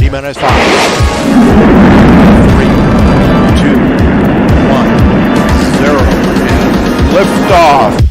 T-minus 5, 3, 2, 1, 0, and liftoff.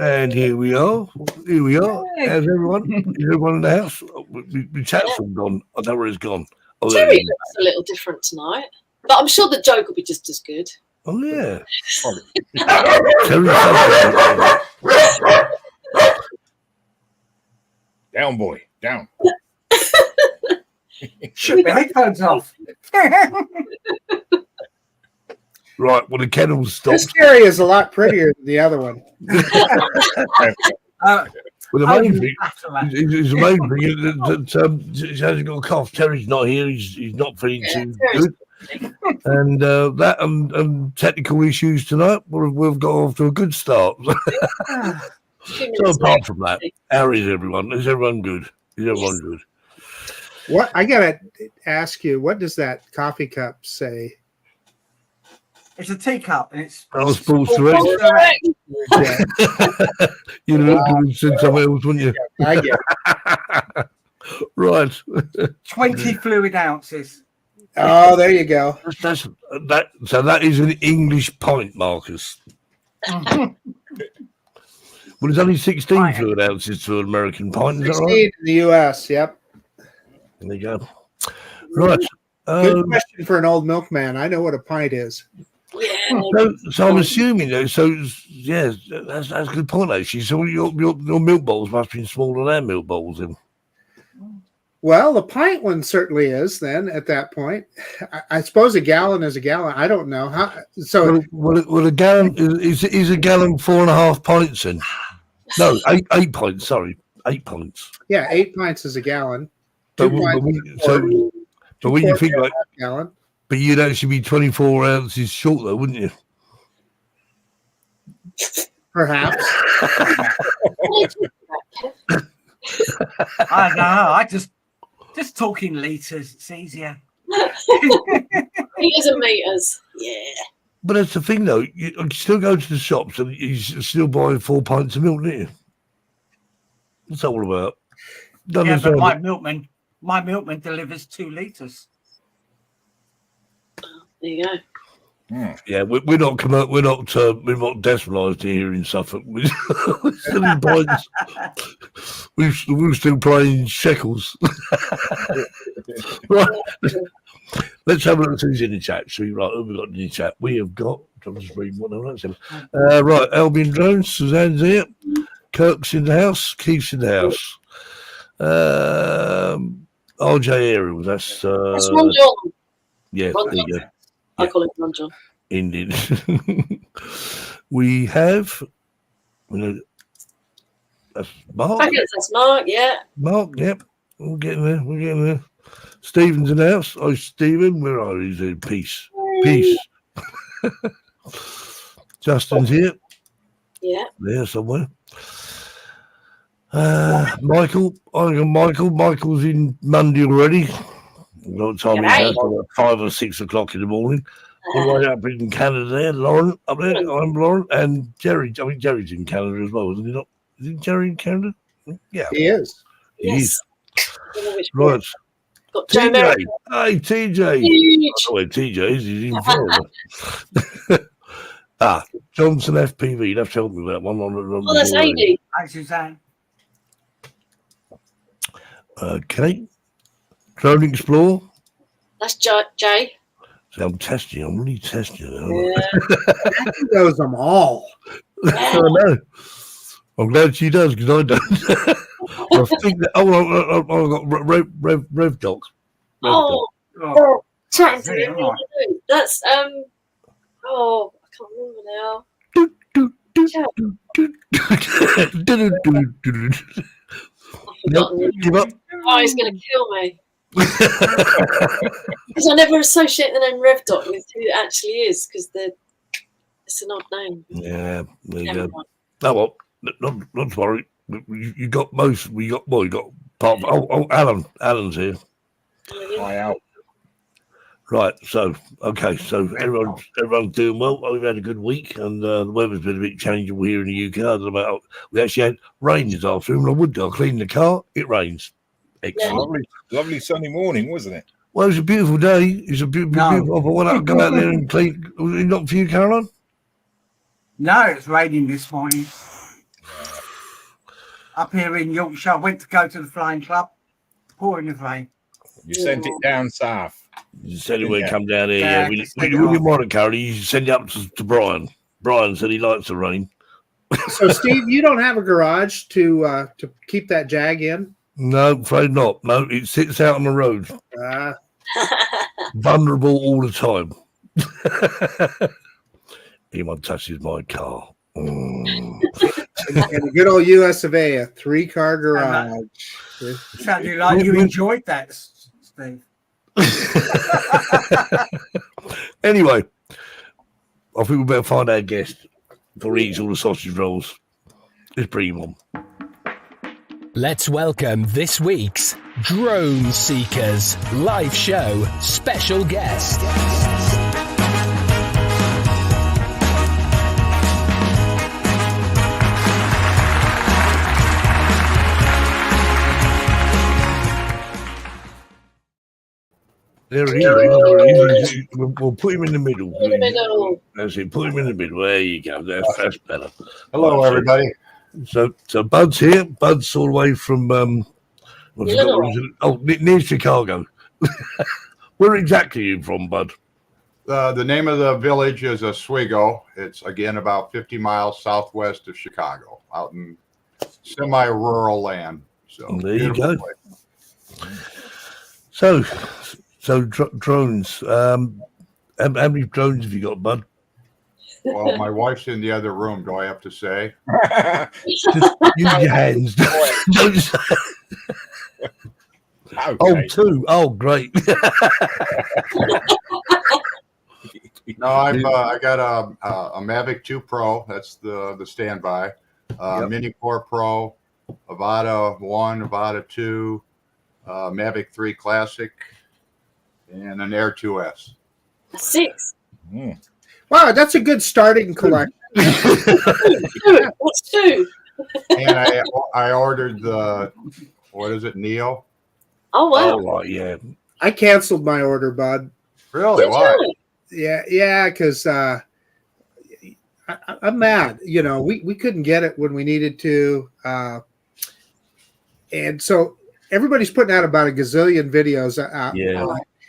And here we are. How's everyone? Is everyone in the house? The chat's all gone. I don't know where it's gone. Oh, Terry looks a little different tonight, but I'm sure the joke will be just as good. Oh, yeah. Down, boy. Down. Shut the headphones off. Right, well, the kennel's stopped. This Gary is a lot prettier than the other one. Well, the main thing, it's amazing that she hasn't got a cough. Terry's not here. He's not feeling too good. And that and technical issues tonight, we've got off to a good start. So apart from that, how is everyone? Is everyone good? Is everyone good? What I gotta ask you, what does that coffee cup say? It's a teacup, and it's. I was Sports Direct. You'd have looked at him said something else, wouldn't you? I get it. Right. 20 fluid ounces. Oh, there you go. So that is an English pint, Marcus. Well, there's only 16 fluid ounces to an American pint. Is that 16 right? in the U.S. Yep. There you go. Right. Good question for an old milkman. I know what a pint is. So I'm assuming though. So yeah, that's a good point actually. So your milk bowls must have been smaller than our milk bowls then. Well, the pint one certainly is. Then at that point, I suppose a gallon is a gallon. I don't know how. So well a gallon is a gallon 4.5 pints then? No, 8 pints. Sorry, 8 pints. Yeah, 8 pints is a gallon. But when you think like gallon. But you'd actually be 24 ounces short, though, wouldn't you? Perhaps. I don't know. I just talking liters. It's easier. Liters and meters. Yeah. But that's the thing, though. You still go to the shops and you still buy 4 pints of milk, don't you? What's that all about? Yeah, but my milkman delivers 2 liters. There you go. Yeah, we're not decimalised here in Suffolk. We're still in pints. We're still playing shekels. Right. Let's have a look at who's in the chat. So right, who we got in the chat? We have got. I'm just reading what they're saying. Right, Albion Jones, Suzanne's here. Kirk's in the house. Keith's in the house. RJ Ariel. That's Ron John. Yeah, Ron there you go. I call him Ron John. Indeed. We have. That's Mark. I guess that's Mark. Yeah. Mark. Yep. We're getting there. Stephen's in the house. Oh, Stephen, where are you? He's in peace. Justin's here. Yeah. There somewhere. Michael. Michael's in Monday already. What time is that? About 5 or 6 o'clock in the morning. All the way up in Canada there. Lauren up there. I'm Lauren. And Jerry. I think Jerry's in Canada as well, isn't he not? Isn't Jerry in Canada? Yeah. He is. He is. Right. Got TJ. Hey, TJ. Huge. Oh, where TJ is. He's in Florida. Johnson FPV. You'd have to help me with that one. Oh, that's Amy. Hi, Suzanne. Okay. Drone Explorer. That's Jay. So I'm really testing it. Yeah. He knows them all. I know. I'm glad she does because I don't. I think that. I've got Rev Doc. Chatting to him. That's oh, I can't remember now. Nope, give up. Oh, he's going to kill me. Because I never associate the name Rev Dot with who it actually is, because it's an odd name. Yeah, there you Never go. mind. Oh well, not to worry. You got most. You got part of, Alan's here. Fly out. Right, so everyone's doing well. We've had a good week, and the weather's been a bit changeable here in the UK. I don't know about, we actually had rain this afternoon. I would go clean the car. It rains. Excellent. Lovely sunny morning, wasn't it? Well, it was a beautiful day. It's a beautiful. I want to go out there and clean. Was it not for you, Caroline? No, it's raining this morning. Up here in Yorkshire, I went to go to the flying club. Pouring with rain. You sent it down south. You said it would come down here. Yeah, Yeah, we didn't want it, Carol. You send it up to Brian. Brian said he likes the rain. So, Steve, you don't have a garage to keep that Jag in? No, afraid not. No, it sits out on the road. Vulnerable all the time. Anyone touches my car. And a good old US of A, a 3-car garage. Sounded like you enjoyed that, Steve. Anyway, I think we better find our guest for eating all the sausage rolls. Let's bring him on. Let's welcome this week's Drone Seekers live show special guest. There he is. We'll put him in the middle. In the middle. That's it. Put him in the middle. There you go. That's better. Hello, everybody. So Bud's here. Bud's all the way from near Chicago. Where exactly are you from, Bud? The name of the village is Oswego. It's again about 50 miles southwest of Chicago, out in semi-rural land. So there you go. Place. So drones. How many drones have you got, Bud? Well, my wife's in the other room. Do I have to say? Just use your hands. Don't say. Okay. Oh, 2. Oh, great. No, I got a Mavic 2 Pro. That's the standby. Mini 4 Pro, Avata 1, Avata 2, Mavic 3 Classic, and an Air 2S. 6. Wow, that's a good starting collection. What's 2? And I ordered the, what is it, Neo? Oh, wow. Oh, right, yeah. I canceled my order, Bud. Really? Why? Yeah, because I'm mad. You know, we couldn't get it when we needed to. And so everybody's putting out about a gazillion videos. Yeah.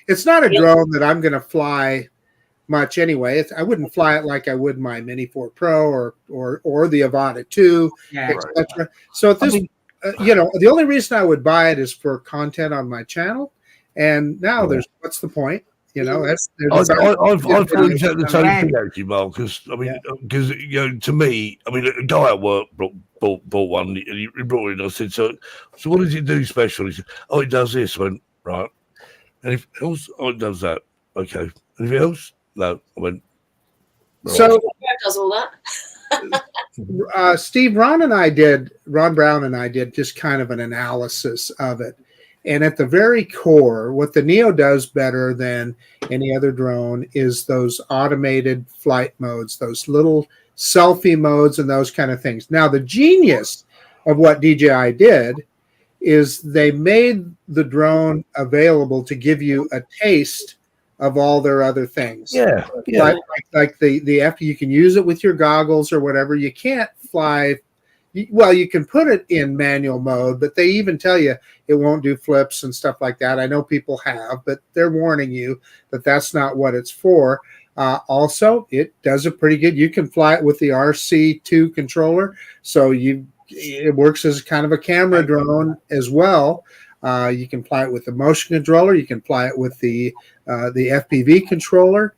It's not a drone that I'm going to fly much anyway. I wouldn't fly it like I would my Mini 4 Pro or the Avata 2, etc. Right. So at this, the only reason I would buy it is for content on my channel. And now what's the point? You know, I've thought exactly the same thing actually, Mark. Because to me, a guy at work bought one. And he brought it in. I said, so what does it do special? He said, it does this. I went, right. Anything else? It does that. Okay. Anything else? No. I went. Right. So does all that. Steve, Ron Brown and I did just kind of an analysis of it. And at the very core, what the Neo does better than any other drone is those automated flight modes, those little selfie modes and those kind of things. Now, the genius of what DJI did is they made the drone available to give you a taste of all their other things. Yeah. Like the after you can use it with your goggles or whatever. You can't fly. Well, you can put it in manual mode, but they even tell you it won't do flips and stuff like that. I know people have, but they're warning you that that's not what it's for. Also, it does a pretty good. You can fly it with the RC2 controller, so it works as kind of a camera drone as well. You can fly it with the motion controller. You can fly it with the FPV controller.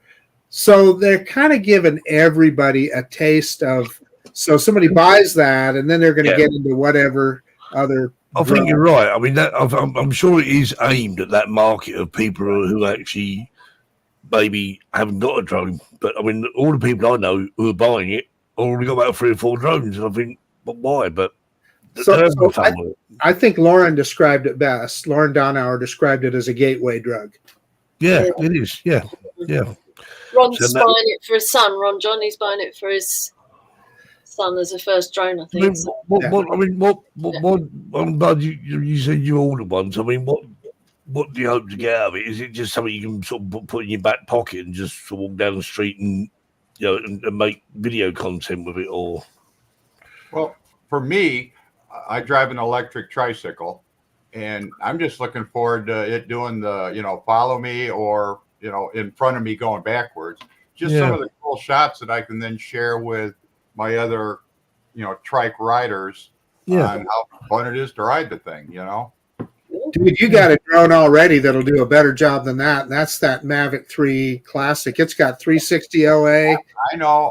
So they're kind of giving everybody a taste of. So somebody buys that, and then they're going to get into whatever other. I think you're right. I mean, I'm sure it is aimed at that market of people who actually maybe haven't got a drone. But I mean, all the people I know who are buying it already got about 3 or 4 drones, and I think, but why? But I think Lauren described it best. Lauren Donauer described it as a gateway drug. Yeah, it is. Yeah. Ron's buying it for his son. Ron Johnny's buying it for his son as a first drone, I think. Bud, you said you ordered one. So, I mean, what do you hope to get out of it? Is it just something you can sort of put in your back pocket and just sort of walk down the street and and make video content with it, or? Well, for me, I drive an electric tricycle, and I'm just looking forward to it doing the follow me or in front of me going backwards. Just some of the cool shots that I can then share with my other trike riders on how fun it is to ride the thing. Dude, you got a drone already that'll do a better job than that. That's that Mavic 3 Classic. It's got 360 OA. I know.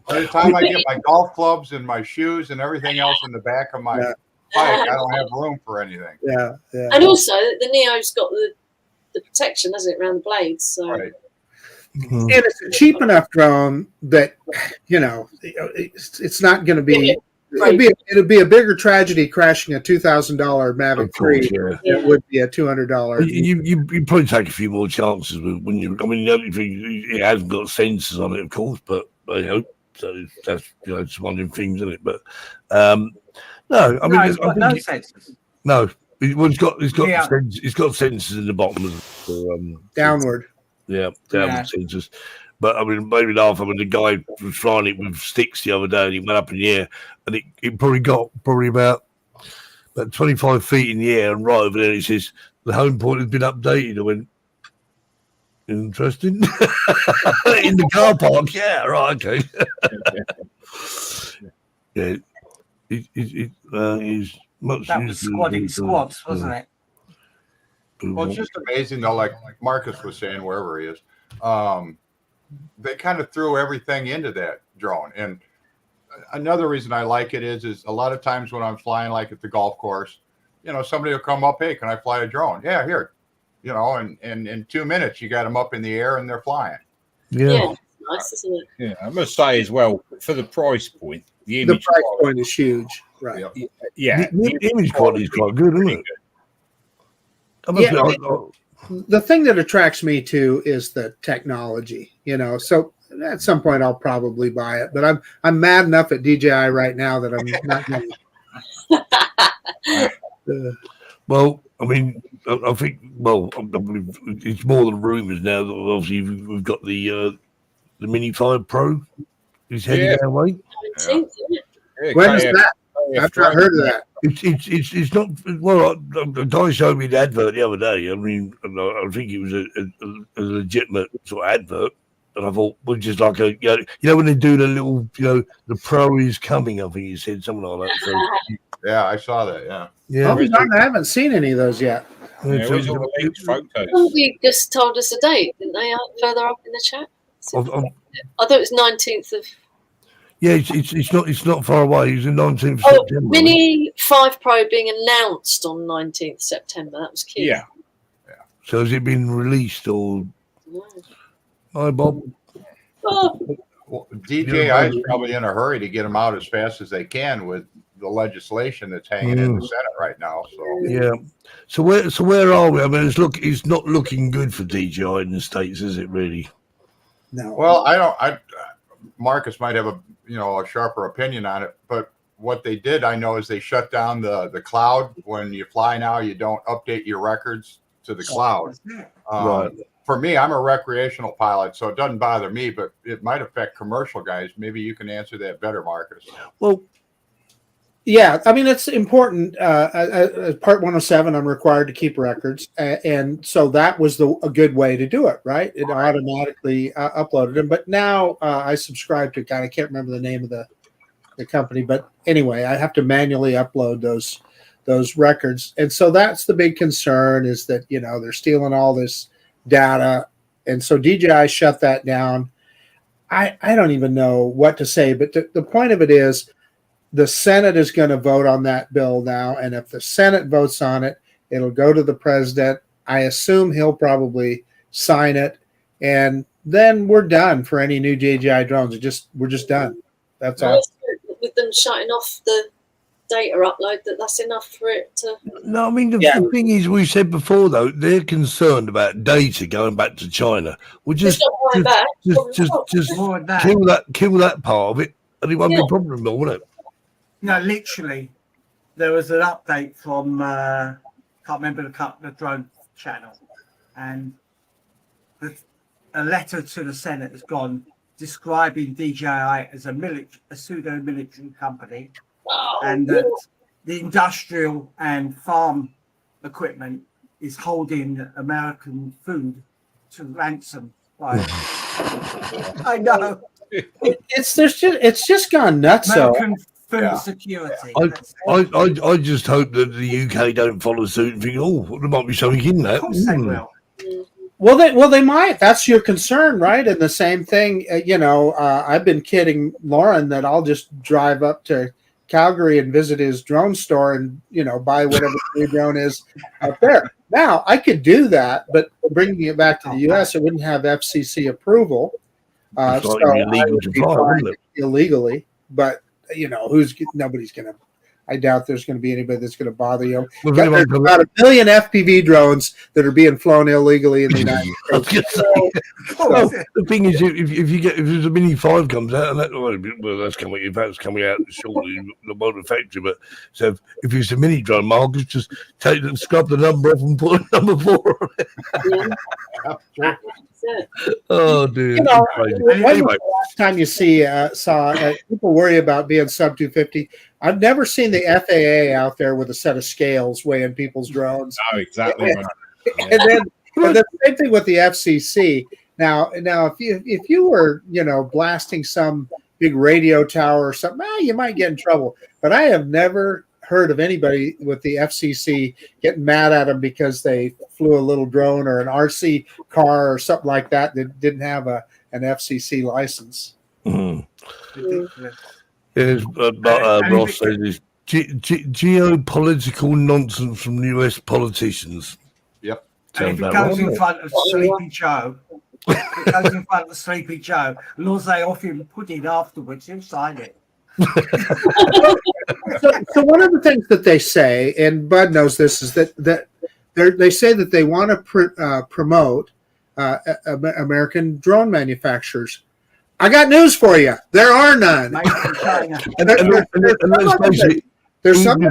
By the time I get my golf clubs and my shoes and everything else in the back of my bike, I don't have room for anything. Yeah. And also, the Neo's got the protection, hasn't it, around the blades? So. Right. And it's a cheap enough drone that it's not going to be. It'd be a bigger tragedy crashing a $2,000 Mavic 3. It would be a $200. You probably take a few more chances when you. I mean, it hasn't got sensors on it, of course, but I hope so. That's it's one of them things, isn't it? But no, I mean, it's got no sensors. No, it's got sensors in the bottom of downward. Yeah, downward sensors. But I mean, maybe laugh. I mean, the guy was flying it with sticks the other day, and he went up in the air, and it probably got about 25 feet in the air, and right over there, he says the home point has been updated. I went, interesting. In the car park, yeah, right, okay. Yeah, he's much. That was squatting squats, wasn't it? Well, it's just amazing though. Like Marcus was saying, wherever he is. They kind of threw everything into that drone. And another reason I like it is a lot of times when I'm flying, like at the golf course, somebody will come up, hey, can I fly a drone? Yeah, here, and in 2 minutes, you got them up in the air and they're flying. Yeah. Nice, isn't it? Yeah, I must say as well, for the price point, the price point is huge. Right. Yeah. The image quality is quite good, isn't it? The thing that attracts me to is the technology, so at some point I'll probably buy it, but I'm mad enough at DJI right now that I'm not going to. Well, I mean, I think, it's more than rumors now that obviously we've got the Mini 5 Pro is heading our way. When is that? I've not heard of that. It's not the guy showed me the advert the other day. I mean, I think it was a legitimate sort of advert, and I thought, well, just like when they do the little, the Pro is coming. I think he said something like that. So, yeah, I saw that. Yeah. I haven't seen any of those yet. Somebody just told us a date, didn't they? Further up in the chat. I thought it was 19th of. Yeah, it's not far away. It's the 19th of September. Mini 5 Pro being announced on 19th September. That was cute. Yeah. So has it been released or? No. Hi, Bob. Oh. Well, DJI is probably in a hurry to get them out as fast as they can with the legislation that's hanging in the Senate right now. So yeah. So where are we? I mean, it's not looking good for DJI in the States, is it really? No. Well, Marcus might have a sharper opinion on it, but what they did, I know, is they shut down the cloud. When you fly now, you don't update your records to the cloud. Right. For me, I'm a recreational pilot, so it doesn't bother me, but it might affect commercial guys. Maybe you can answer that better, Marcus. Well, yeah, I mean, it's important. As Part 107, I'm required to keep records. And so that was a good way to do it, right? It automatically uploaded them. But now I subscribe to, I can't remember the name of the company. But anyway, I have to manually upload those records. And so that's the big concern, is that, they're stealing all this data And so DJI shut that down. I don't even know what to say, but the point of it is the Senate is going to vote on that bill now. And if the Senate votes on it, it'll go to the president. I assume he'll probably sign it. And then we're done for any new DJI drones. We're just done. That's all. With them shutting off the data upload, that's enough for it to. No, I mean the thing is, we said before though, they're concerned about data going back to China. We'll just kill that part of it, and it won't be a problem, will it? No, literally, there was an update from can't remember the drone channel, and a letter to the Senate has gone describing DJI as a pseudo-military company, and that the industrial and farm equipment is holding American food to ransom. I know. It's just gone nuts. American food security. I just hope that the UK don't follow suit and think, oh, there might be something in that. Of course they will. Well, they might. That's your concern, right? And the same thing, I've been kidding Lauren that I'll just drive up to Calgary and visit his drone store and, buy whatever the new drone is up there. Now, I could do that, but bringing it back to the U.S., it wouldn't have FCC approval. So I would be fine illegally. But, nobody's going to. I doubt there's going to be anybody that's going to bother you. There's about 1 million FPV drones that are being flown illegally in the United States. The thing is, if there's a Mini 5 comes out, and that's coming out shortly, the motor factory. But so if it's a mini drone, Marcus, just scrub the number off and put number 4 on it. Oh, dude! Anyway, last time you saw people worry about being sub 250. I've never seen the FAA out there with a set of scales weighing people's drones. Oh, exactly. Right. And then the same thing with the FCC. Now, if you were blasting some big radio tower or something, you might get in trouble. But I have never heard of anybody with the FCC getting mad at them because they flew a little drone or an RC car or something like that didn't have an FCC license. Mm-hmm. Ross says it's geopolitical nonsense from US politicians. Yep. And if it goes in front of Sleepy Joe, Lord they offer him pudding afterwards, he'll sign it. So one of the things that they say, and Bud knows this, is that they say that they want to promote American drone manufacturers. I got news for you. There are none. There's some.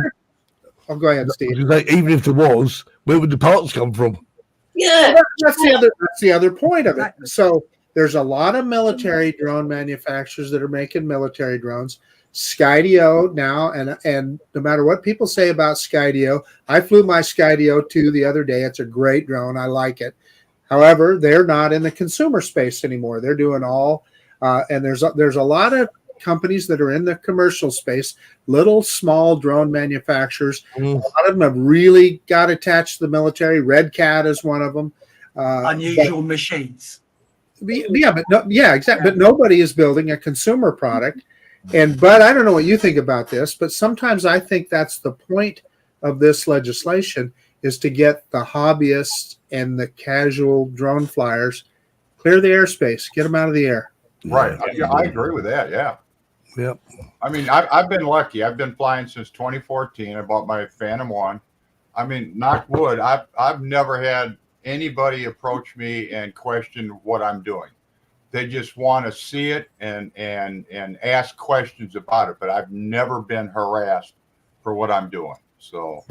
Oh, go ahead, Steve. Even if there was, where would the parts come from? Yeah, that's the other point of it. So there's a lot of military drone manufacturers that are making military drones. Skydio now, and no matter what people say about Skydio, I flew my Skydio 2 the other day. It's a great drone. I like it. However, they're not in the consumer space anymore. They're doing all, and there's a lot of companies that are in the commercial space, little small drone manufacturers. A lot of them have really got attached to the military. Red Cat is one of them. Unusual machines. Exactly. But nobody is building a consumer product. And Bud, I don't know what you think about this, but sometimes I think that's the point of this legislation, is to get the hobbyists and the casual drone flyers, clear the airspace, get them out of the air. Right. Yeah, I agree with that. Yeah. Yep. I mean, I've been lucky. I've been flying since 2014. I bought my Phantom 1. I mean, knock wood, I've never had anybody approach me and question what I'm doing. They just want to see it and ask questions about it. But I've never been harassed for what I'm doing. So,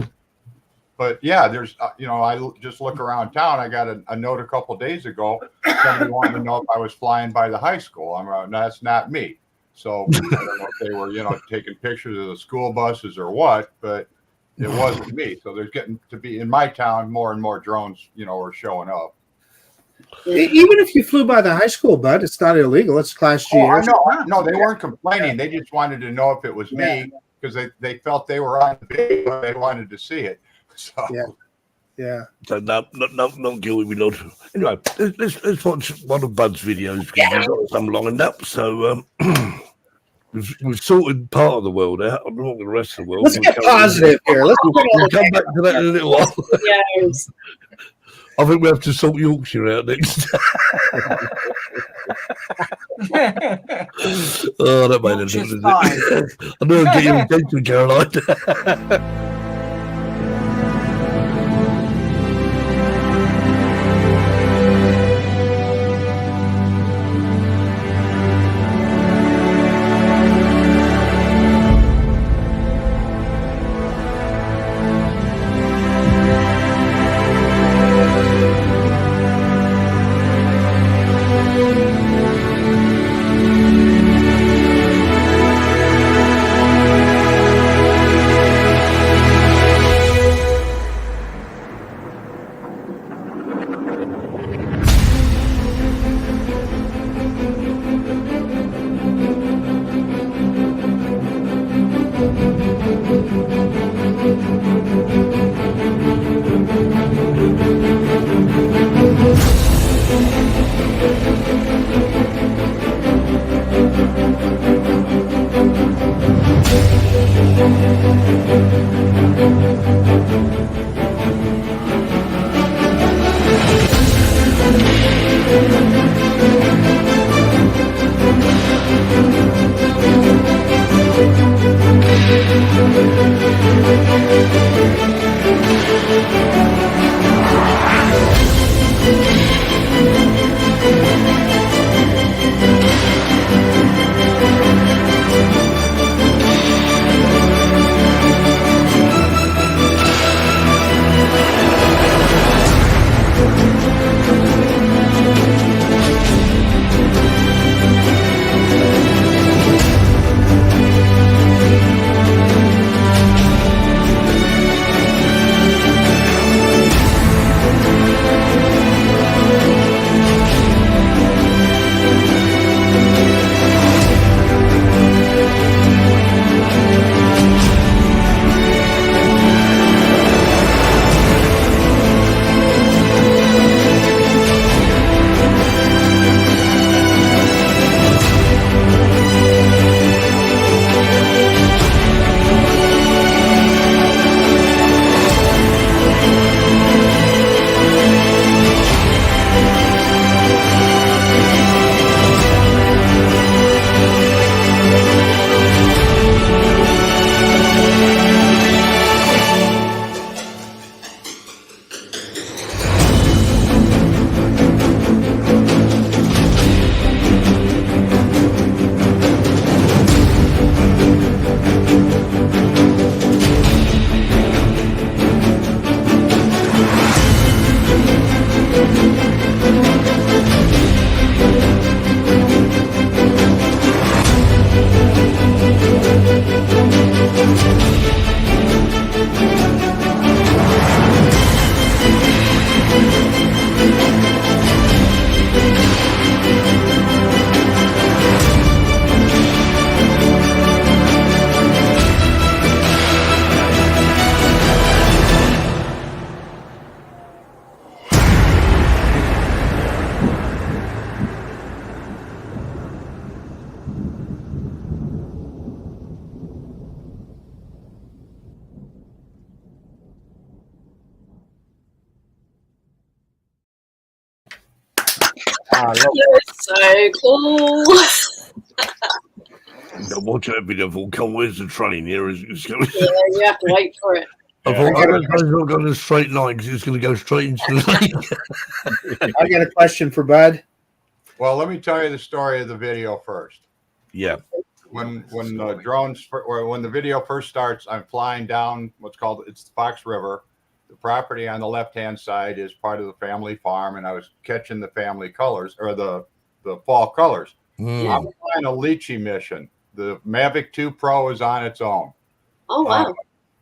but yeah, there's, I just look around town. I got a note a couple of days ago. Somebody wanted to know if I was flying by the high school. No, that's not me. So I don't know if they were, taking pictures of the school buses or what, but it wasn't me. So there's getting to be, in my town, more and more drones, are showing up. Even if you flew by the high school, Bud, it's not illegal. It's Class G. Oh, no, they weren't complaining. They just wanted to know if it was me because they felt they were on the video. They wanted to see it. So. Yeah. So not guilty. We not. Anyway, let's watch one of Bud's videos because we've got some lined up. So we've sorted part of the world out. I'm not the rest of the world. Let's get positive here. Let's we'll come back to that in a little while. Yes. I think we have to sort Yorkshire out next. Oh, that made a difference. I know I'll get your attention, Caroline. You're so cool. Watch that video. Come, where's the train here? It's going. Yeah, you have to wait for it. I thought it's not going a straight line because it's going to go straight into the lake. I got a question for Bud. Well, let me tell you the story of the video first. Yeah. When the drones, or when the video first starts, I'm flying down it's the Fox River. The property on the left-hand side is part of the family farm, and I was catching the family colors, or the fall colors. I'm flying a lychee mission. The Mavic 2 Pro is on its own. Oh, wow.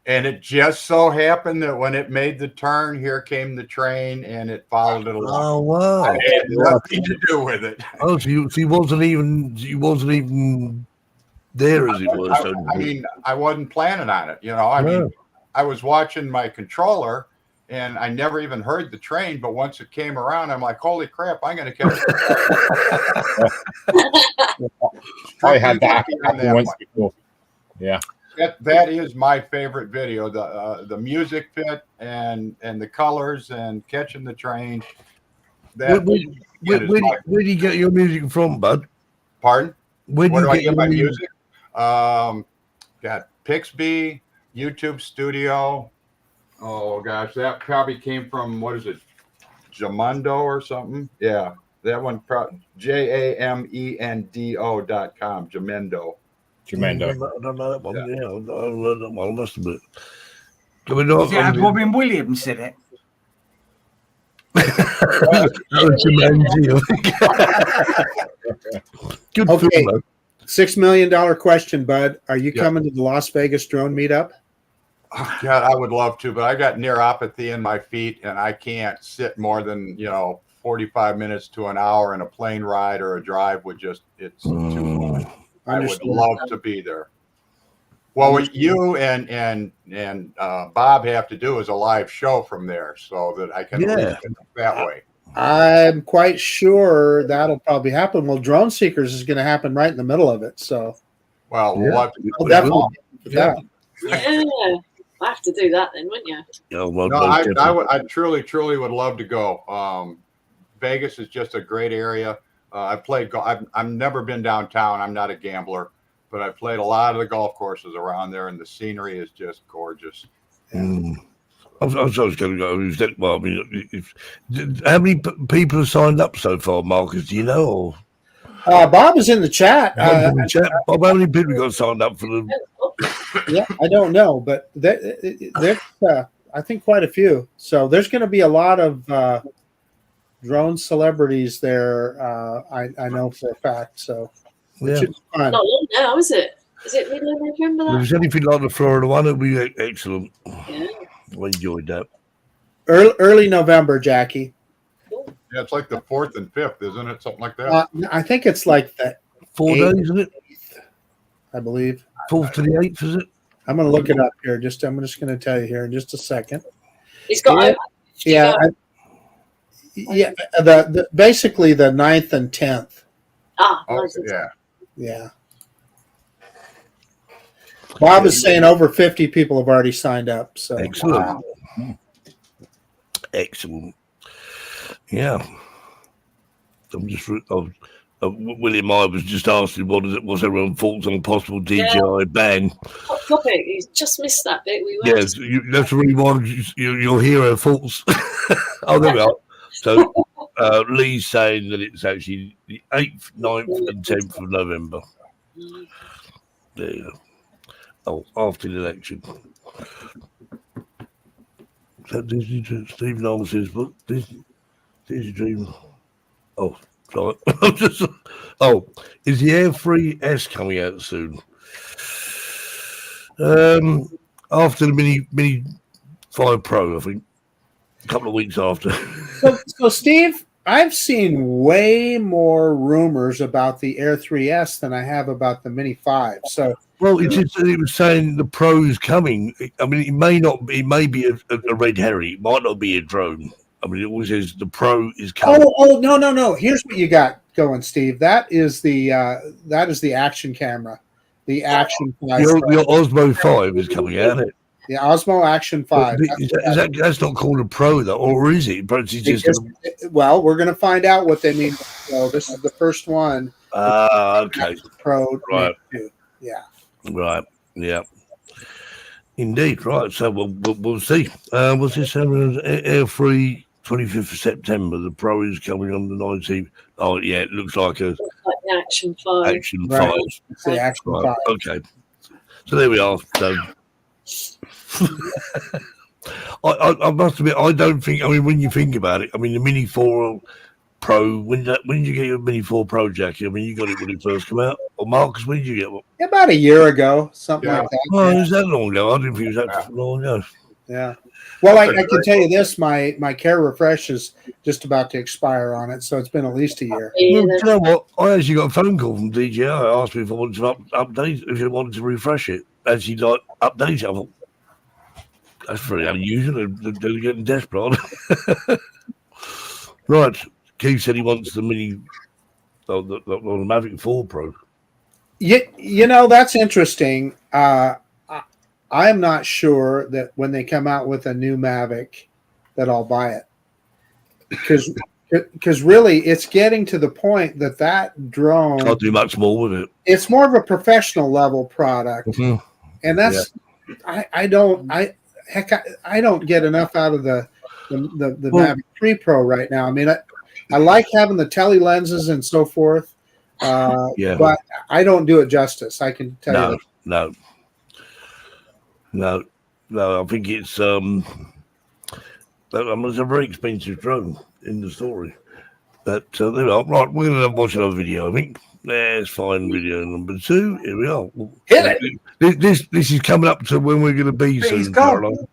And it just so happened that when it made the turn, here came the train, and it followed it along. Oh, wow. I had nothing to do with it. Oh, so he wasn't even there as it was. I mean, I wasn't planning on it. I mean, I was watching my controller, and I never even heard the train. But once it came around, I'm like, holy crap, I'm going to catch it. I had that happen once before. Yeah. That is my favorite video. The music fit and the colors and catching the train. Where do you get your music from, Bud? Pardon? Where do I you get my music? Got Pixby, YouTube Studio. Oh gosh, that probably came from, what is it, Jamendo or something? Yeah, that one, JAMENDO.com, Jamendo. Jamendo. I don't know that one. Yeah. Yeah, I learned that one. Must have been. Had Robin Williams in it. Good Okay. film, though. $6 million question, Bud. Are you coming to the Las Vegas drone meetup? Oh, God, I would love to, but I got neuropathy in my feet, and I can't sit more than 45 minutes to an hour in a plane ride or a drive. It's too much. I would love to be there. Well, what you and Bob have to do is a live show from there, so that I can reach it that way. I'm quite sure that'll probably happen. Well, Drone Seekers is going to happen right in the middle of it, so. Well, we'll have to We'll definitely Yeah, I have to do that then, wouldn't you? Yeah, well, no, I truly would love to go. Vegas is just a great area. I've never been downtown. I'm not a gambler, but I've played a lot of the golf courses around there, and the scenery is just gorgeous. I was going to go. Well, I mean, how many people have signed up so far, Marcus? Do you know? Or Bob is in the chat. Bob, how many people got signed up for the? Yeah, I don't know, but there's I think quite a few. So there's going to be a lot of drone celebrities there. I know for a fact. So it should be fun. Not long now, is it? Is it middle of November? If it's anything like the Florida one, it'll be excellent. Yeah. I enjoyed that. Early November, Jackie. Yeah, it's like the 4th and 5th, isn't it? Something like that. I think it's like that. 4 days, isn't it? I believe. 4th to the 8th, is it? I'm going to look it up here. I'm just going to tell you here in just a second. He's got. The basically the 9th and 10th. Yeah. Bob is saying over 50 people have already signed up. So excellent. Excellent. Yeah. William I was just asking what's everyone thoughts on a possible DJI ban. Hot topic. You just missed that bit. Yes, that's really one. You'll hear her thoughts. Oh, there we are. So Lee's saying that it's actually the 8th, 9th, and 10th of November. There you go. Oh, after the election. So Disney, Steve Noel says, "But Disney Dream." Oh, sorry. Is the Air 3S coming out soon? After the Mini 5 Pro, I think. A couple of weeks after. So Steve, I've seen way more rumors about the Air 3S than I have about the Mini 5. So. Well, it was saying the Pro is coming. I mean, it may be a red herring. It might not be a drone. I mean, it always says the Pro is coming. Oh, no. Here's what you got going, Steve. That is the action camera. The Action 5. The Osmo 5 is coming out, isn't it? The Osmo Action 5. That's not called a Pro, though, or is it? But it's just well, we're going to find out what they mean. So this is the first one. Okay. Pro. Right. Yeah. Right. Yeah. Indeed. Right. So we'll see. What's this? Air 3, 25th of September. The Pro is coming on the 19th. Oh, yeah. It looks like the Action 5. Action 5. It's the Action 5. Okay. So there we are. So I must admit, I don't think. I mean, when you think about it, I mean, the Mini 4 Pro. When did you get your Mini 4 Pro, Jackie? I mean, you got it when it first came out. Or Marcus, when did you get one? About a year ago, something like that. Oh, it was that long ago. I didn't think it was that long ago. Yeah. Well, I can tell you this: my care refresh is just about to expire on it, so it's been at least a year. Well, you know what? I actually got a phone call from DJI. Asked me if I wanted to update, if I wanted to refresh it. Actually, like update it. I thought, That's very unusual. They're getting desperate. Right. Keith said he wants the Mini, the Mavic 4 Pro. You know, that's interesting. I'm not sure that when they come out with a new Mavic that I'll buy it. Because really, it's getting to the point that drone Can't do much more with it. It's more of a professional level product, and that's I don't get enough out of the Mavic 3 Pro right now. I mean, I like having the tele lenses and so forth, but I don't do it justice. I can tell you that. No. I think it's it's a very expensive drone in the story. But there we are. Right, we're going to watch another video, I think. There's fine video number 2. Here we are. Hit it! This is coming up to when we're going to be soon, Caroline.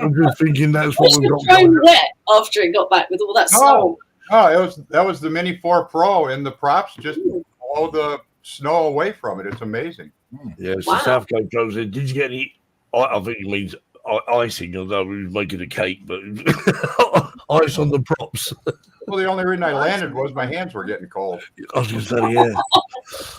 I'm just thinking that's what we've got. Drone wet after it got back with all that snow. Oh, that was the Mini 4 Pro, and the props just blow the snow away from it. It's amazing. Yeah, it's the South Coast drone said, did you get any? I think it means icing, although we was making a cake, but ice on the props. Well, the only reason I landed was my hands were getting cold. I was going to say,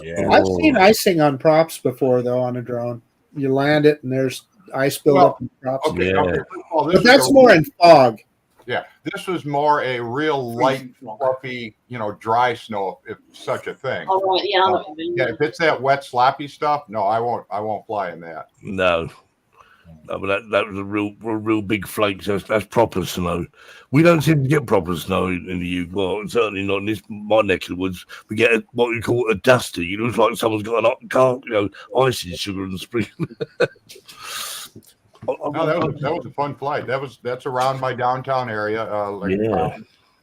yeah. I've seen icing on props before, though, on a drone. You land it, and there's ice buildup in props. Okay, well, but that's more in fog. Yeah, this was more a real light, fluffy, dry snow, if such a thing. Oh, right, yeah, I know what you mean. Yeah, if it's that wet, sloppy stuff, no, I won't fly in that. No. No, but that was a real big flake. So that's proper snow. We don't seem to get proper snow in the UK. Well, certainly not in my neck of the woods. We get what we call a dusty. It looks like someone's got an car, icing sugar and spring. No, that was a fun flight. That's around my downtown area.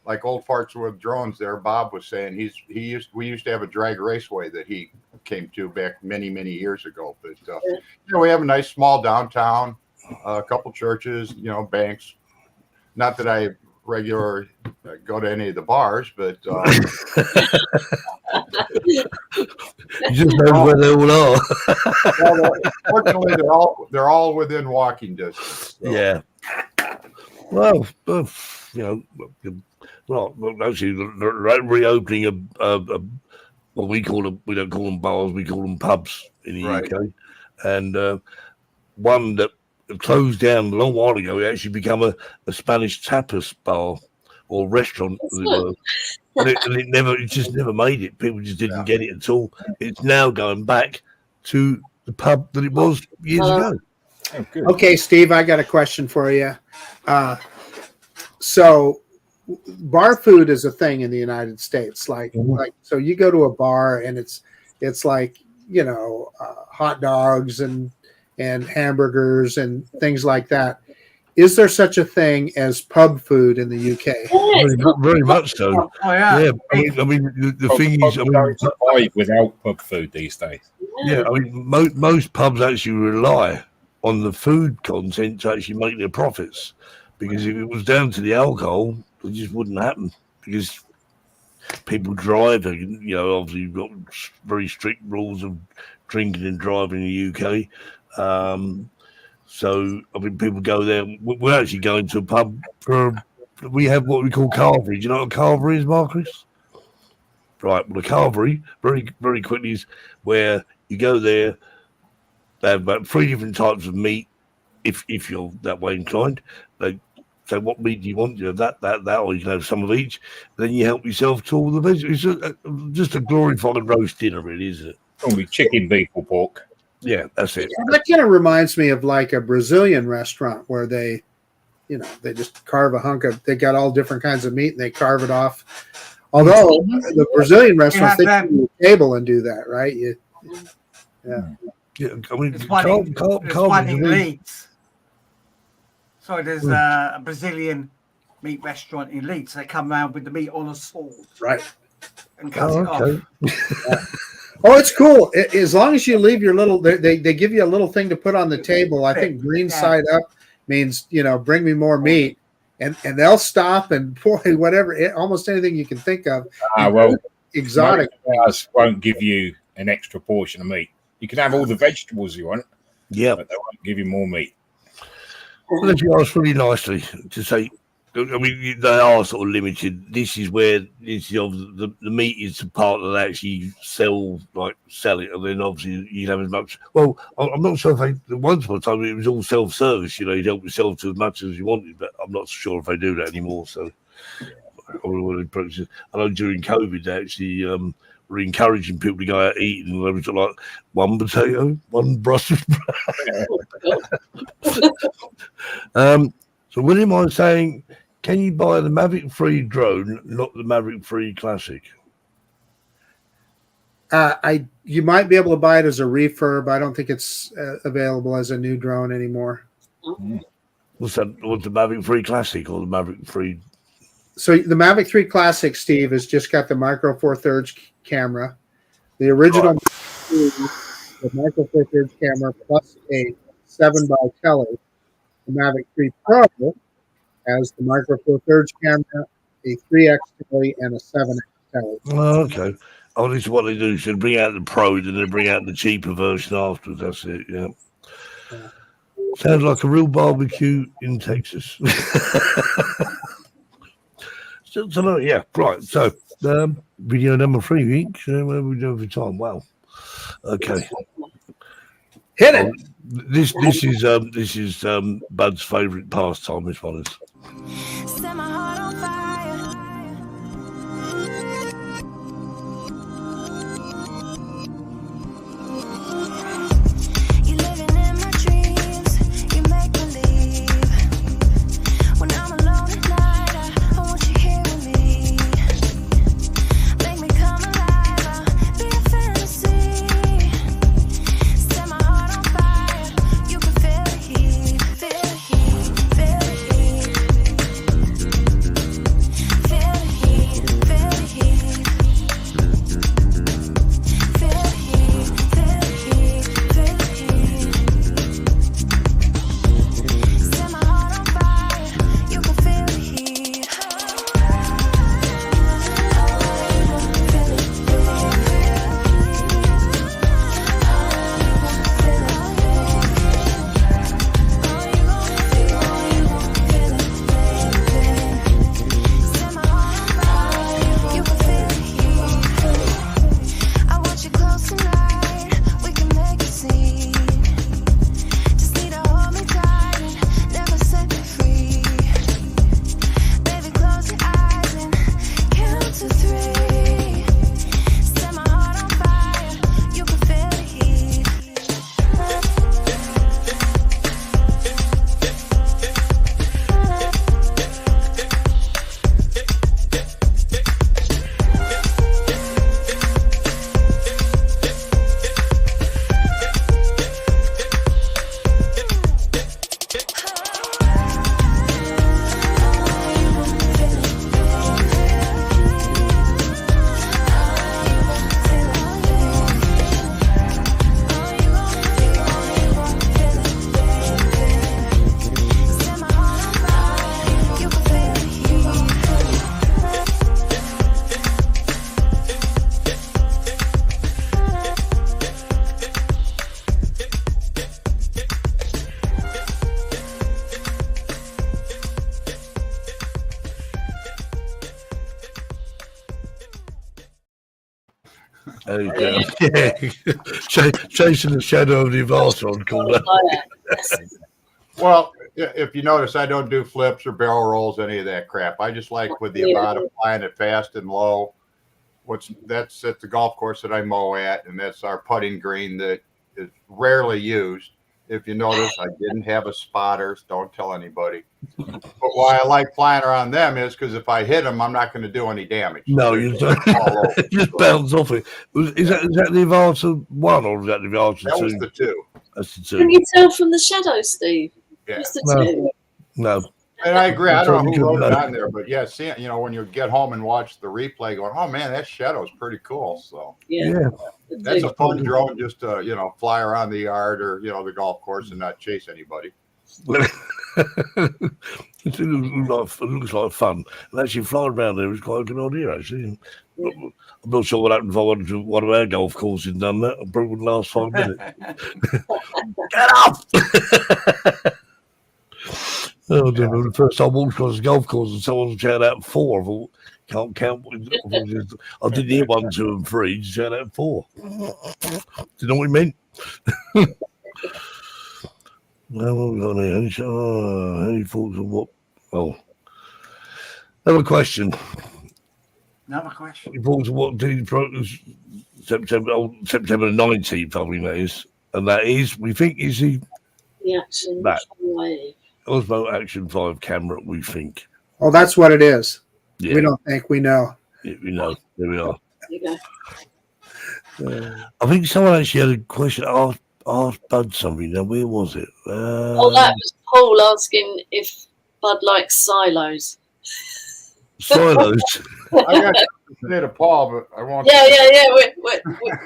Like Old Farts with Drones there. Bob was saying we used to have a drag raceway that he came to back many years ago. But we have a nice small downtown, a couple churches, banks. Not that I regularly go to any of the bars, but you just know where they all are. Well, fortunately, they're all within walking distance. So. Yeah. Well, actually, reopening what we don't call them bars, we call them pubs in the UK, and one that closed down a long while ago. It actually become a Spanish tapas bar or restaurant, as it were. And it just never made it. People just didn't get it at all. It's now going back to the pub that it was years ago. Oh, good. Okay, Steve, I got a question for you. So bar food is a thing in the United States. Like so you go to a bar and it's like, hot dogs and hamburgers and things like that. Is there such a thing as pub food in the UK? Very much so. Oh, yeah. I mean, the thing is, don't survive without pub food these days. Yeah, I mean, most pubs actually rely on the food content to actually make their profits. Because if it was down to the alcohol, it just wouldn't happen. Because people drive, obviously you've got very strict rules of drinking and driving in the UK. So, I mean, people go there. We're actually going to a pub we have what we call carvery. Do you know what a carvery is, Marcus? Right. Well, a carvery, very, very quickly, is where you go there. They have about 3 different types of meat, if you're that way inclined. They say, what meat do you want? You have that, or you can have some of each. Then you help yourself to all the vegetables. It's just a glorified roast dinner, really, isn't it? Probably chicken, beef, or pork. Yeah, that's it. That kind of reminds me of like a Brazilian restaurant where they just carve a hunk of. They got all different kinds of meat and they carve it off. Although the Brazilian restaurants, they come to the table and do that, right? Yeah, I mean, There's one in Leeds. So there's a Brazilian meat restaurant in Leeds. They come around with the meat on a sword, right, and cut it off. Oh, it's cool. As long as you leave your little, they give you a little thing to put on the table. I think green side up means, bring me more meat. And they'll stop and boy, whatever, almost anything you can think of. Exotic. Bars won't give you an extra portion of meat. You can have all the vegetables you want. Yeah. But they won't give you more meat. Well, if you ask really nicely to say, I mean, they are sort of limited. This is where the meat is the part that they actually sell it, and then obviously you have as much. Well, I'm not sure if once upon a time it was all self-service. You'd help yourself to as much as you wanted, but I'm not sure if they do that anymore. So, I know during COVID they actually were encouraging people to go out eating, and they was like 1 potato, 1 Brussels sprout. So William, I'm saying, can you buy the Mavic 3 drone, not the Mavic 3 Classic? You might be able to buy it as a refurb. I don't think it's available as a new drone anymore. What's the Mavic 3 Classic or the Mavic 3? So the Mavic 3 Classic, Steve, has just got the Micro Four Thirds camera. The original, the Micro Four Thirds camera plus a 7x tele. The Mavic 3 Pro has the Micro Four Thirds camera, a 3x tele, and a 7x tele. Oh, okay. Oh, this is what they do. So they bring out the Pro, then they bring out the cheaper version afterwards. That's it, yeah. Sounds like a real barbecue in Texas. So, yeah, right. So, video number 3 weeks. What are we doing for time? Wow. Okay. Hit it. This is Bud's favourite pastime. This one is. Set my heart on fire. You living in my dreams. You There you go. Yeah. Chasing the shadow of the advisor on call that. Well, if you notice, I don't do flips or barrel rolls, any of that crap. I just like with the amount of flying it fast and low. That's at the golf course that I mow at, and that's our putting green that is rarely used. If you notice, I didn't have a spotter. Don't tell anybody. But why I like flying around them is because if I hit them, I'm not going to do any damage. No, you just bounce off it. Is that the Advancer 1 or is that the Advancer 2? That was the 2. That's the 2. Can you tell from the shadow, Steve? Yeah. It's the 2. No. And I agree. I don't know who wrote it on there, but yeah, see, when you get home and watch the replay, going, "Oh man, that shadow's pretty cool." So yeah. That's a fun drone, just to fly around the yard or the golf course and not chase anybody. It looks like fun, and actually flying around there is quite a good idea. Actually, I'm not sure what happened if I went to one of our golf courses and done that. I probably wouldn't last 5 minutes. Get up! Oh, the first time I walked across the golf course and someone was shouting out 4. I thought, can't count. I didn't hear 1, 2, and 3. Just shouting out 4. Do you know what he meant? Well, what we got here? Any thoughts on what? Oh, another question. Another question. Any thoughts on what September 19th, I think that is, and that is we think is the Action that 5. Osmo Action 5 camera. We think. Oh, that's what it is. Yeah. We don't think we know. Yeah, we know. There we are. There you go. I think someone actually had a question. Asked Bud something. Now, where was it? That was Paul asking if Bud likes silos. Silos. I got to say to Paul, but I won't. Yeah. Wait,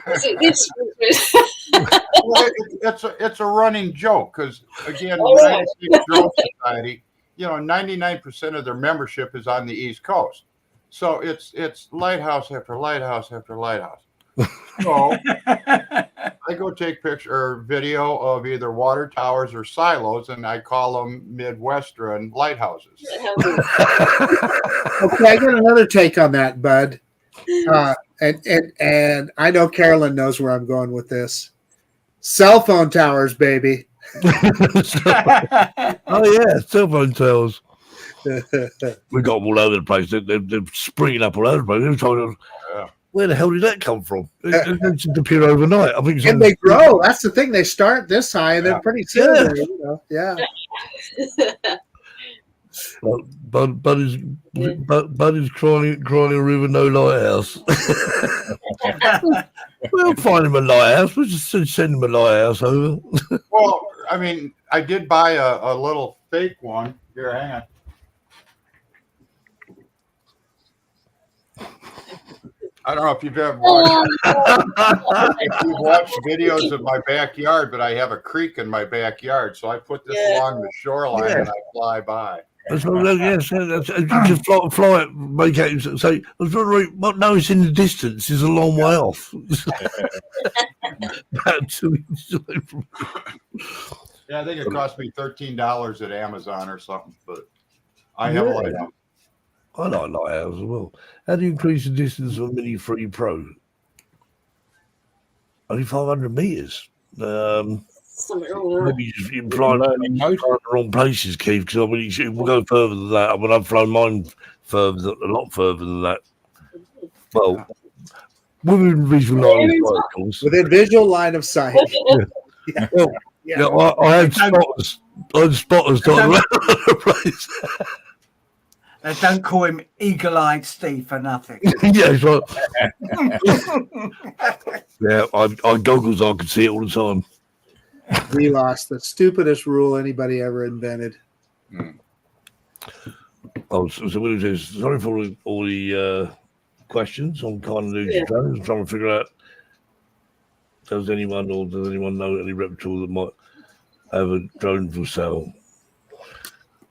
is it this? Well, it's a running joke because again, All the right. United States Drone Society, 99% of their membership is on the East Coast, so it's lighthouse after lighthouse after lighthouse. So I go take picture or video of either water towers or silos, and I call them Midwestern lighthouses. Okay, I got another take on that, Bud. And I know Carolyn knows where I'm going with this. Cell phone towers, baby. Oh yeah, cell phone towers. We got them all over the place. They're springing up all over the place. They're trying to, where the hell did that come from? They just appear overnight. I think. And they grow. That's the thing. They start this high, and then pretty soon, yeah. Well, Bud is crawling a river, no lighthouse. We'll find him a lighthouse. We'll just send him a lighthouse over. Well, I mean, I did buy a little fake one. Here, hang on. I don't know if you've ever watched videos of my backyard, but I have a creek in my backyard, so I put this along the shoreline and I fly by. That's just fly it, make it. So I was wondering what noise in the distance is a long way off. About 2 inches away from. Yeah, I think it cost me $13 at Amazon or something, but I have a lighthouse. I like lighthouse as well. How do you increase the distance of a Mini 3 Pro? Only 500 meters. Something wrong with Maybe you're flying the wrong places, Keith. Because I mean, we'll go further than that. I mean, I've flown mine a lot further than that. Well, within visual line of sight, of course. Within visual line of sight. Yeah. Well, I had spotters. Dotted around the place. They don't call him Eagle-Eyed Steve for nothing. Yeah, that's right. Yeah, I goggles. I could see it all the time. We lost the stupidest rule anybody ever invented. Oh, so what is this? Sorry for all the questions on kind of news drones. I'm trying to figure out does anyone know any reputable that might have a drone for sale?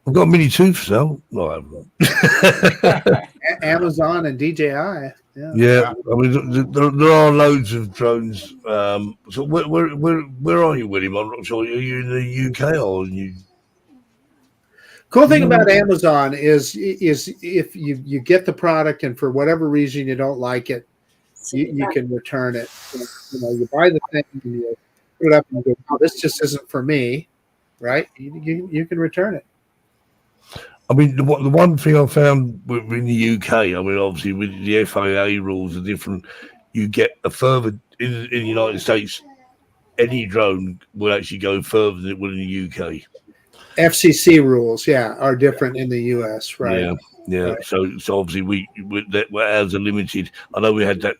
I've got a Mini 2 for sale. No, I haven't. Amazon and DJI. Yeah. I mean, there are loads of drones. So where are you, William? I'm not sure. Are you in the UK or you? Cool thing about Amazon is if you get the product and for whatever reason you don't like it, you can return it. You buy the thing and you put it up and you go, oh, this just isn't for me, right? You can return it. I mean, the one thing I found in the UK, I mean, obviously with the FAA rules are different. You get a further in the United States. Any drone will actually go further than it will in the UK. FCC rules, are different in the US, right? Yeah. Right. So obviously we ours are limited. I know we had that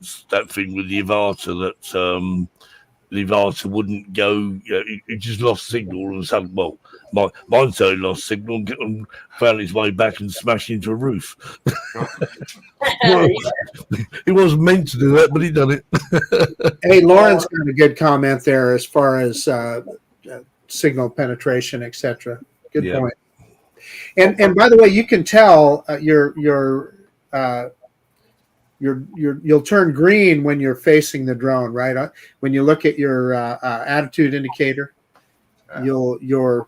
thing with the Avata that the Avata wouldn't go. It just lost signal all of a sudden. Well, mine certainly lost signal and found its way back and smashed into a roof. Well, it wasn't meant to do that, but he done it. Hey, Lauren's got a good comment there as far as signal penetration, etc. Good point. And by the way, you can tell you'll turn green when you're facing the drone, right? When you look at your attitude indicator, your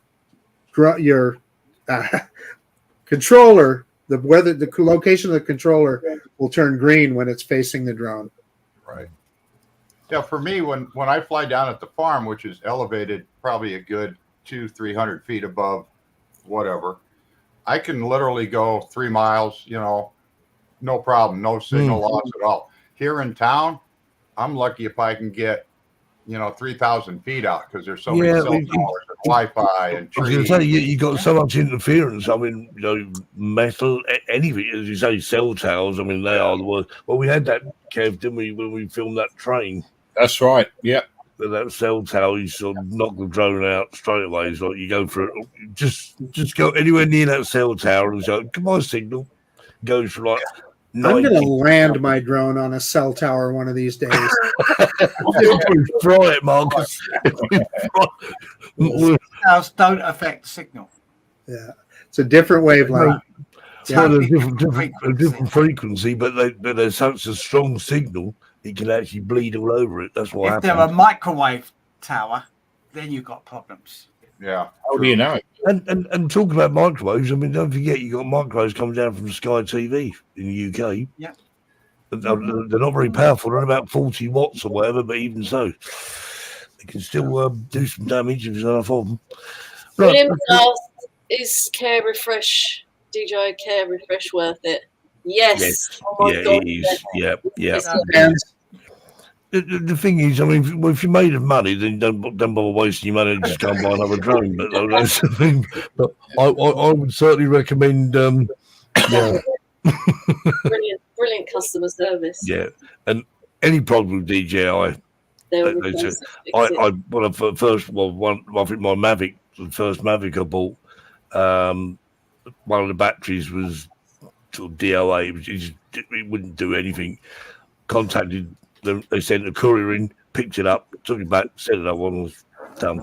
controller, the location of the controller will turn green when it's facing the drone. Right. Yeah, for me, when I fly down at the farm, which is elevated probably a good 200-300 feet above whatever, I can literally go 3 miles, no problem, no signal loss at all. Here in town, I'm lucky if I can get, 3,000 feet out because there's so many cell towers and Wi-Fi and trees. I was going to say, you got so much interference. I mean, metal, anything, as you say, cell towers. I mean, they are the worst. Well, we had that, Kev, didn't we, when we filmed that train? That's right. Yeah. That cell tower, you sort of knock the drone out straight away. It's like you go for it. Just go anywhere near that cell tower and say, come on, signal. Goes for like 90. I'm going to land my drone on a cell tower one of these days. Fry it, Marcus. Cells don't affect signal. Yeah, it's a different wavelength. It's not a different frequency, but there's such a strong signal, it can actually bleed all over it. That's what happens. If they're a microwave tower, then you've got problems. Yeah. How do you know? And talking about microwaves, I mean, don't forget you got microwaves coming down from Sky TV in the UK. Yeah. They're not very powerful. They're about 40 watts or whatever, but even so, they can still do some damage if there's enough of them. William asked, is Care Refresh, DJI Care Refresh worth it? Yes. Oh my God, it is. Yeah. And The thing is, I mean, if you're made of money, then don't bother wasting your money and just go and buy another drone. But that's the thing. But I would certainly recommend. Brilliant customer service. Yeah, and any problem with DJI, I think my Mavic, the first Mavic I bought, one of the batteries was sort of DOA. It wouldn't do anything. Contacted them, they sent a courier in, picked it up, took it back, set it up, one was done.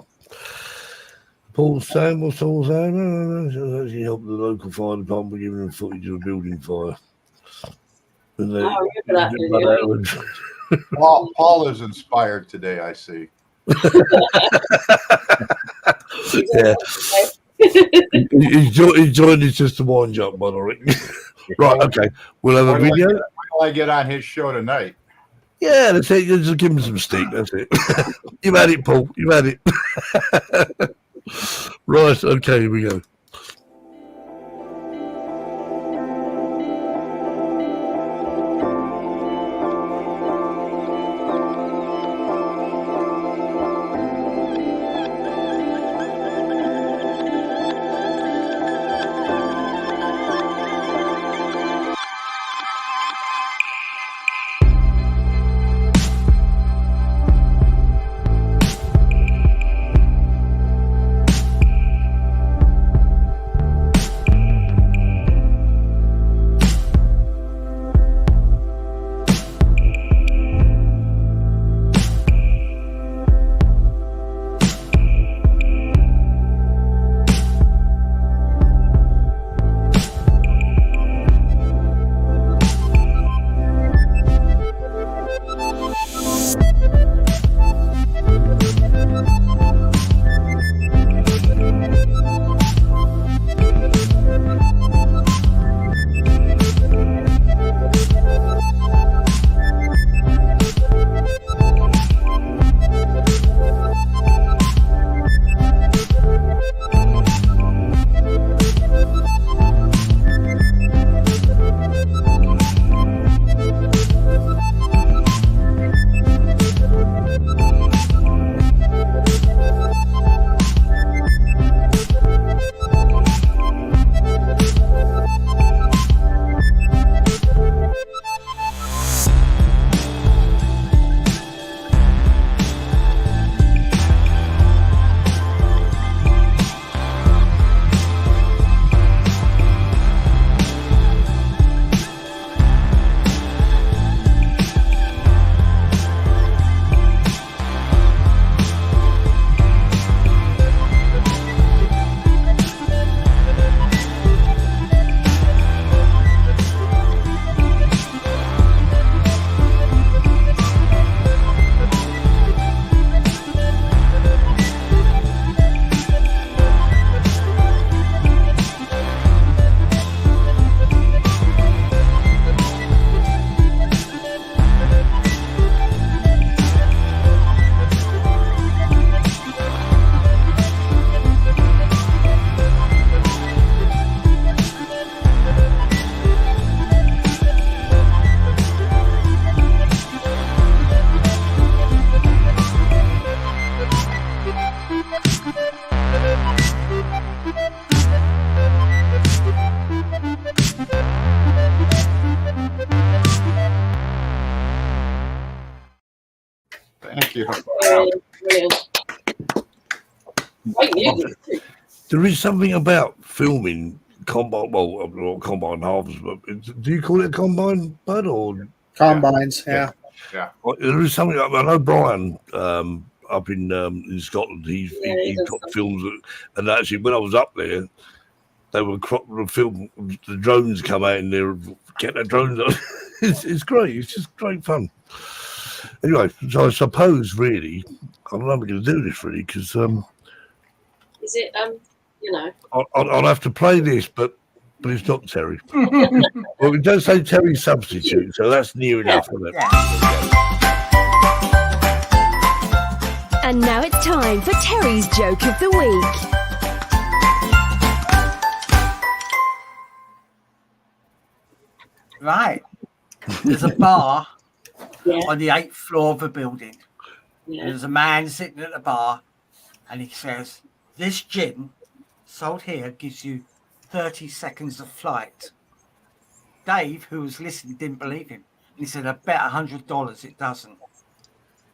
Paul's saying, what's Paul saying? Actually helped the local fire department by giving them footage of a building fire. And I remember that video. Paul is inspired today, I see. Yeah. He's joined us just to wind you up, by the way. Right, okay. We'll have a video. Will I get on his show tonight? Yeah, that's it. Just give him some steak. That's it. You've had it, Paul. You've had it. Right, okay, here we go. Brilliant. I knew this too. There is something about filming combine. Well, not combine halves, but do you call it a combine, Bud, or Combines, yeah. Well, there is something. I know Brian up in Scotland. He's got films, and actually, when I was up there, they were film. The drones come out and they're get the drones. It's great. It's just great fun. Anyway, so I suppose really, I don't know how we're going to do this really because Is it you know? I'll have to play this, but it's not Terry. Well, it does say Terry substitute, so that's near enough. Isn't it? And now it's time for Terry's joke of the week. Right. There's a bar Yeah. on the 8th floor of a building. Yeah. There's a man sitting at the bar and he says, "This gin sold here gives you 30 seconds of flight." Dave, who was listening, didn't believe him. He said, "I bet $100 it doesn't."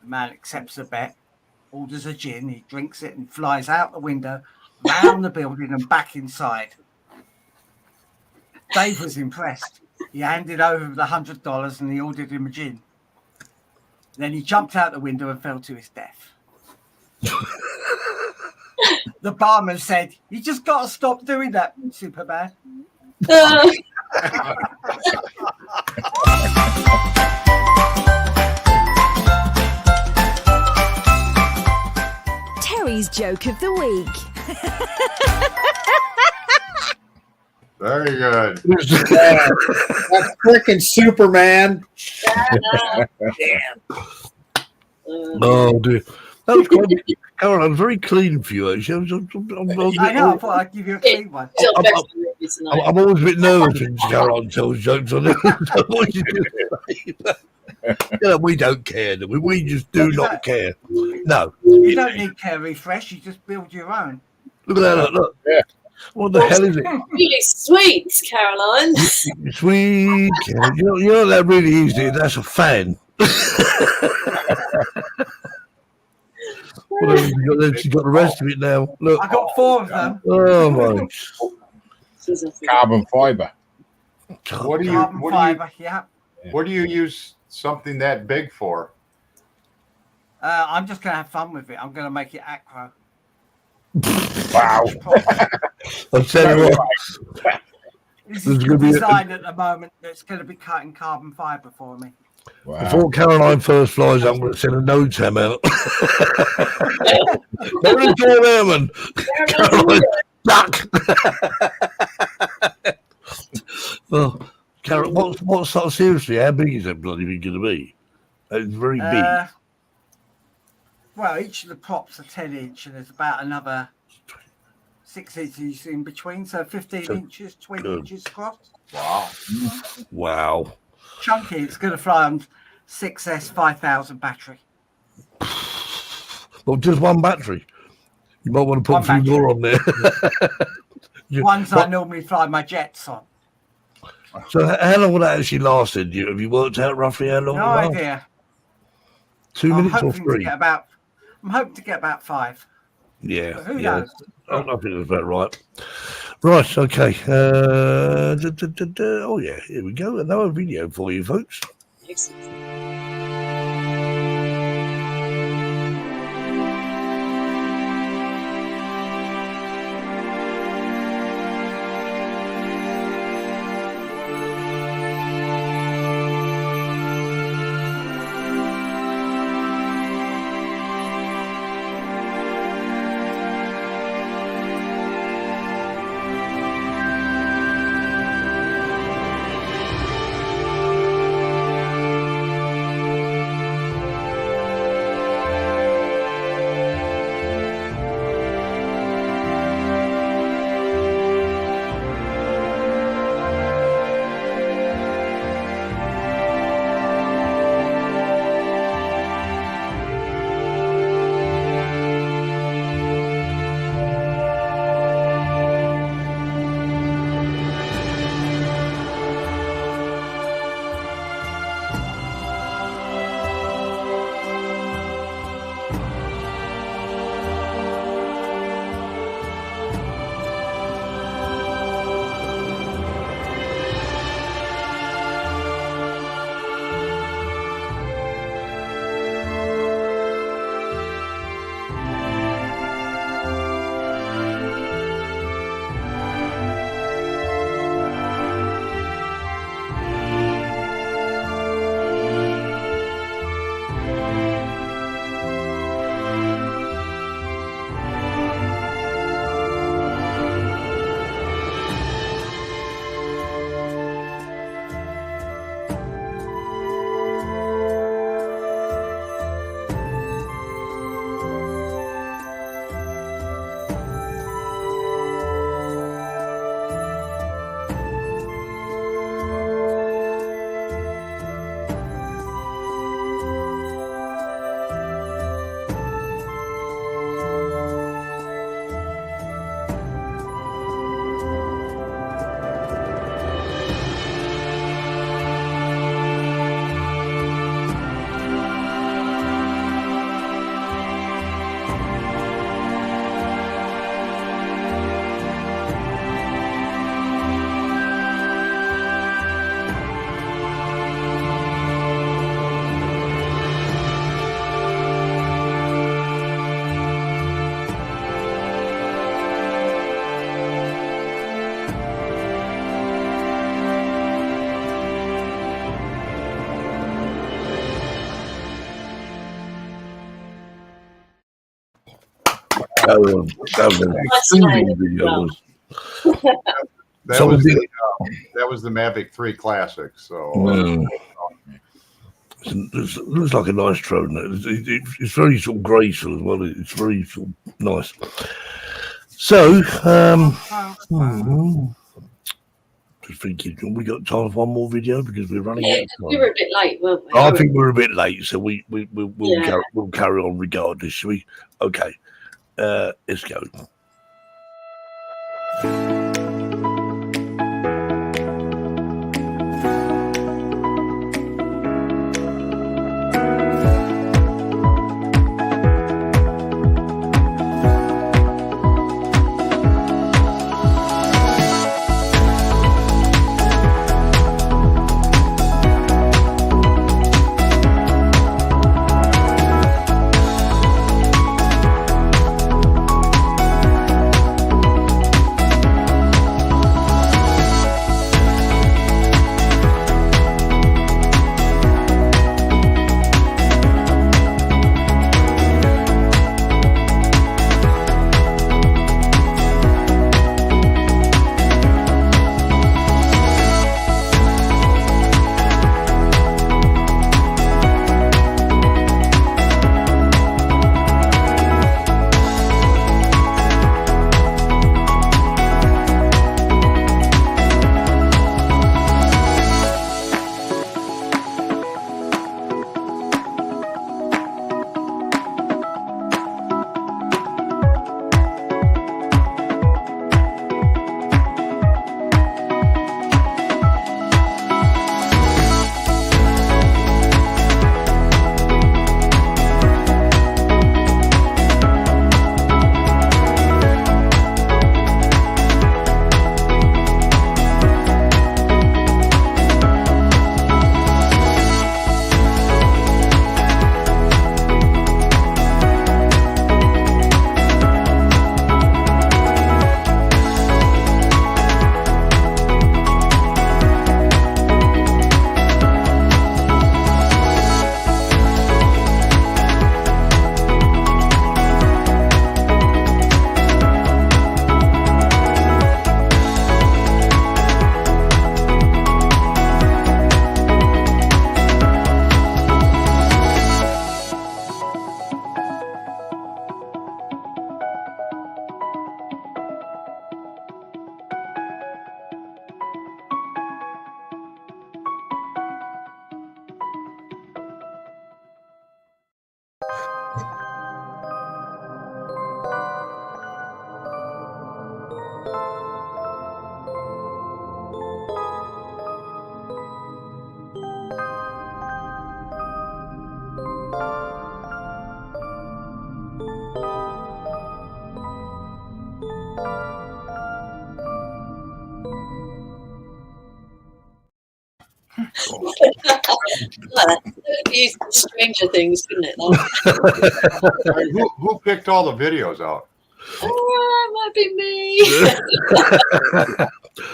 The man accepts the bet, orders a gin, he drinks it and flies out the window, round the building and back inside. Dave was impressed. He handed over the $100 and he ordered him a gin. Then he jumped out the window and fell to his death. The barman said, "You just got to stop doing that, Superman." Terry's joke of the week. Very good. That's freaking Superman. Oh dear, that was quite. Caroline, very clean for you. Actually. I know, I thought I'd give you a clean one. I'm always a bit nervous when Caroline tells jokes on it. What you do? We don't care. We just do not care. No. You don't need Care Refresh, you just build your own. Look at that. Look. Yeah. What the hell is it? Really sweet, Caroline. Sweet. You know what that really is, dude? That's a fan. Well, she's got the rest of it now. Look. I got 4 of them. Oh my. Carbon fiber. What do you? Carbon What do you? fiber, yeah. What do you use something that big for? I'm just going to have fun with it. I'm going to make it acro. Wow. I'll tell you what. This is the design at the moment that's going to be cutting carbon fiber for me. Wow. Before Caroline first flies, I'm going to send a note to him out. Very tall airman. Caroline, duck. Well, Carol, what's that seriously? How big is that bloody thing going to be? It's very big. Well, each of the props are 10-inch, and there's about another 6 inches in between, so 15 inches, 20 inches across. Wow. Wow. Chunky. It's going to fly on 6S 5000 battery. Well, just one battery. You might want to put a few more on there. Ones I normally fly my jets on. So how long will that actually last? Have you worked out roughly how long? No idea. 2 minutes or 3? I'm hoping to get about 5. Yeah. But who knows? I think that's about right. Right, okay. Oh, yeah, here we go. Another video for you, folks. That was the Mavic 3 Classic. So it looks like a nice drone. It's very sort of graceful as well. It's very sort of nice. So, just thinking, we got time for one more video because we're running out of time. We were a bit late, weren't we? I think we're a bit late, so we'll carry on regardless. Shall we? Okay, let's go. Used to Stranger Things, couldn't it? Who picked all the videos out? Oh, it might be me.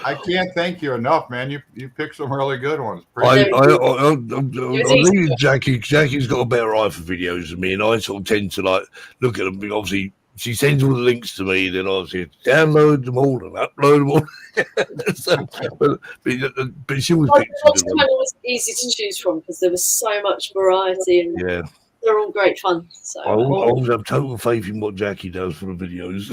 I can't thank you enough, man. You picked some really good ones. I'll leave Jackie. Jackie's got a better eye for videos than me, and I sort of tend to like look at them. Obviously, she sends all the links to me, then obviously download them all and upload them all. but she was. It easy to choose from because there was so much variety, and they're all great fun. So I always have total faith in what Jackie does for the videos.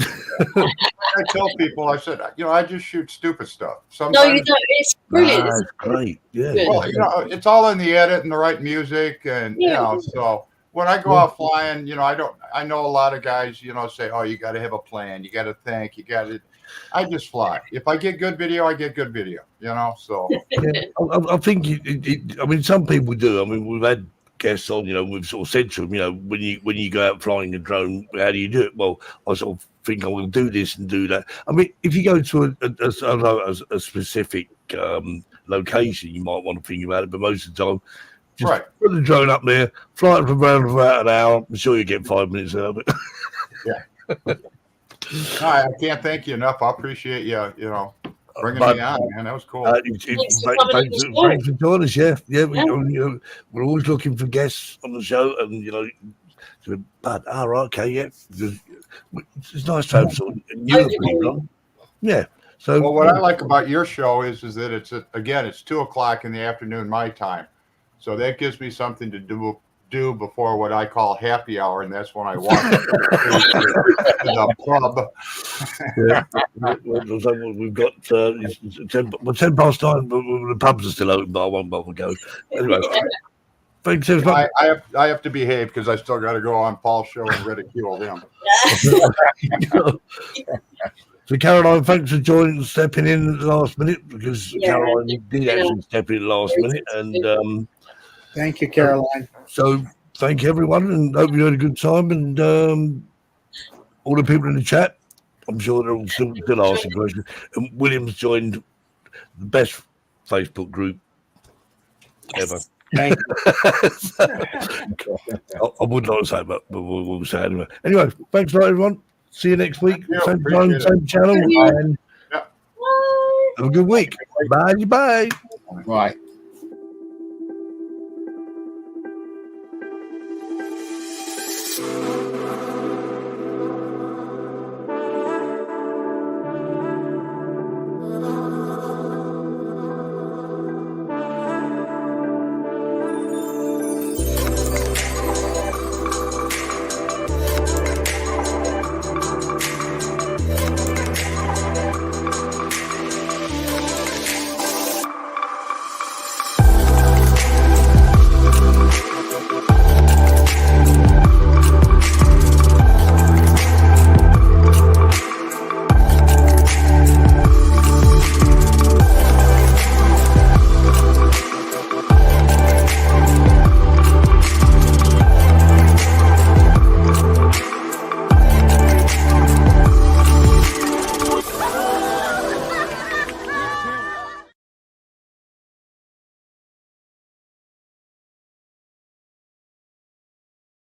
I tell people, I said, I just shoot stupid stuff. Sometimes, no, you don't. It's brilliant. It's great. Yeah. Well, it's all in the edit and the right music, and so. When I go out flying, I know a lot of guys, say, oh, you got to have a plan. You got to think, I just fly. If I get good video, I get good video, so. Yeah, I think I mean, some people do. I mean, we've had guests on, we've sort of said to them, when you go out flying a drone, how do you do it? Well, I sort of think I will do this and do that. I mean, if you go to a specific location, you might want to think about it, but most of the time, just put the drone up there, fly it for around about an hour. I'm sure you get 5 minutes out of it. Yeah. No, I can't thank you enough. I appreciate you, bringing me on, man. That was cool. Thanks for joining us. Yeah. We're always looking for guests on the show, and Budd. All right, okay, yeah. It's nice to have some new people on. Yeah. So Well, what I like about your show is that it's it's 2:00 in the afternoon my time, so that gives me something to do before what I call happy hour, and that's when I walk to the pub. Yeah. So we've got 10 past 9, but the pubs are still open, but I won't bother going. Anyway, thanks everyone. I have to behave because I still got to go on Paul's show and ridicule him. So Caroline, thanks for stepping in at the last minute, because Caroline did actually step in last minute, and thank you, Caroline. So thank you everyone, and hope you had a good time, and all the people in the chat, I'm sure they're all still asking questions. And William's joined the best Facebook group ever. Thank you. I would not say, but we'll say anyway. Anyway, thanks a lot, everyone. See you next week. Same time, same channel. And have a good week. Bye. Right.